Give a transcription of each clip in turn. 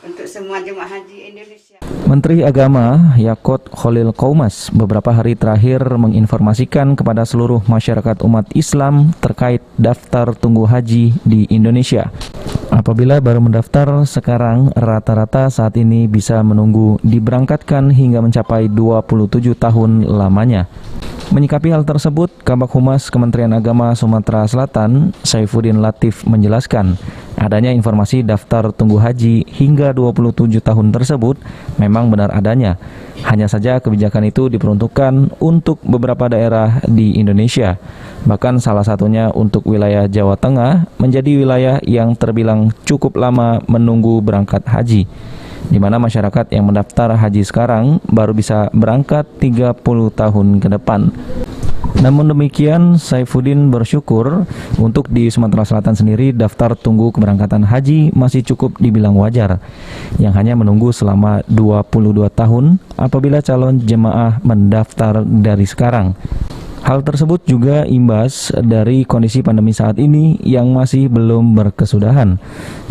untuk semua jemaah haji Indonesia. Menteri Agama Yaqut Khalil Qaumas beberapa hari terakhir menginformasikan kepada seluruh masyarakat umat Islam terkait daftar tunggu haji di Indonesia. Apabila baru mendaftar sekarang, rata-rata saat ini bisa menunggu diberangkatkan hingga mencapai 27 tahun lamanya. Menyikapi hal tersebut, Kabag Humas Kementerian Agama Sumatera Selatan, Saifuddin Latif menjelaskan, adanya informasi daftar tunggu haji hingga 27 tahun tersebut memang benar adanya. Hanya saja kebijakan itu diperuntukkan untuk beberapa daerah di Indonesia. Bahkan salah satunya untuk wilayah Jawa Tengah menjadi wilayah yang terbilang cukup lama menunggu berangkat haji, di mana masyarakat yang mendaftar haji sekarang baru bisa berangkat 30 tahun ke depan. Namun demikian, Saifuddin bersyukur untuk di Sumatera Selatan sendiri daftar tunggu keberangkatan haji masih cukup dibilang wajar, yang hanya menunggu selama 22 tahun apabila calon jemaah mendaftar dari sekarang. Hal tersebut juga imbas dari kondisi pandemi saat ini yang masih belum berkesudahan.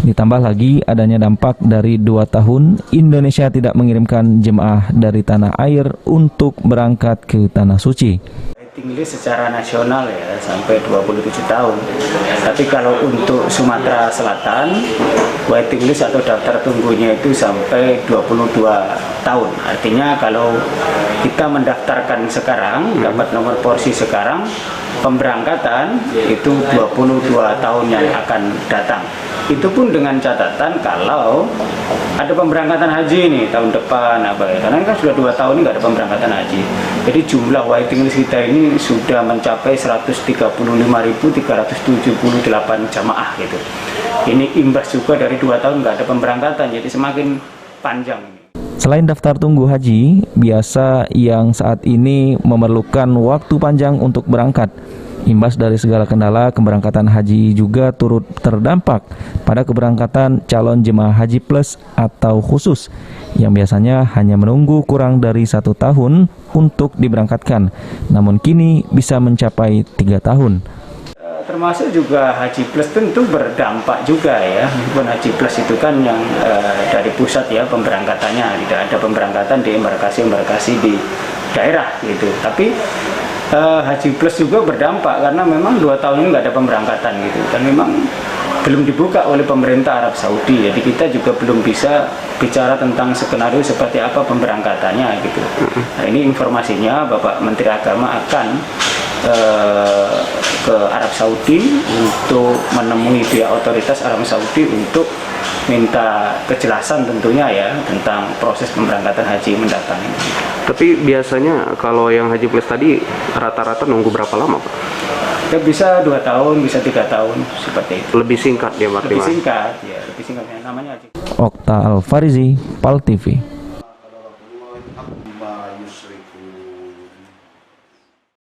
Ditambah lagi adanya dampak dari 2 tahun Indonesia tidak mengirimkan jemaah dari tanah air untuk berangkat ke Tanah Suci. Waiting list secara nasional ya sampai 27 tahun. Tapi kalau untuk Sumatera Selatan, waiting list atau daftar tunggunya itu sampai 22 tahun. Artinya kalau kita mendaftarkan sekarang, dapat nomor porsi sekarang, pemberangkatan itu 22 tahun yang akan datang. Itu pun dengan catatan kalau ada pemberangkatan haji nih tahun depan karena kan sudah 2 tahun ini nggak ada pemberangkatan haji. Jadi jumlah waiting list kita ini sudah mencapai 135.378 jamaah gitu. Ini imbas juga dari 2 tahun nggak ada pemberangkatan, jadi semakin panjang ini. Selain daftar tunggu haji, biasa yang saat ini memerlukan waktu panjang untuk berangkat. Imbas dari segala kendala, keberangkatan haji juga turut terdampak pada keberangkatan calon jemaah haji plus atau khusus yang biasanya hanya menunggu kurang dari 1 tahun untuk diberangkatkan, namun kini bisa mencapai 3 tahun. Termasuk juga haji plus tentu berdampak juga ya. Meskipun haji plus itu kan yang dari pusat ya pemberangkatannya, tidak ada pemberangkatan di embarkasi di daerah gitu. Tapi haji plus juga berdampak karena memang 2 tahun ini nggak ada pemberangkatan gitu, dan memang belum dibuka oleh pemerintah Arab Saudi. Jadi kita juga belum bisa bicara tentang skenario seperti apa pemberangkatannya gitu. Nah, ini informasinya Bapak Menteri Agama akan ke Arab Saudi untuk menemui pihak otoritas Arab Saudi untuk minta kejelasan tentunya ya tentang proses pemberangkatan haji mendatang ini. Tapi biasanya kalau yang haji plus tadi rata-rata nunggu berapa lama, Pak? Ya bisa 2 tahun, bisa 3 tahun seperti itu. Lebih singkat dia maksimal. Lebih singkat ya, lebih singkat namanya haji. Okta Alfarizi, PAL TV.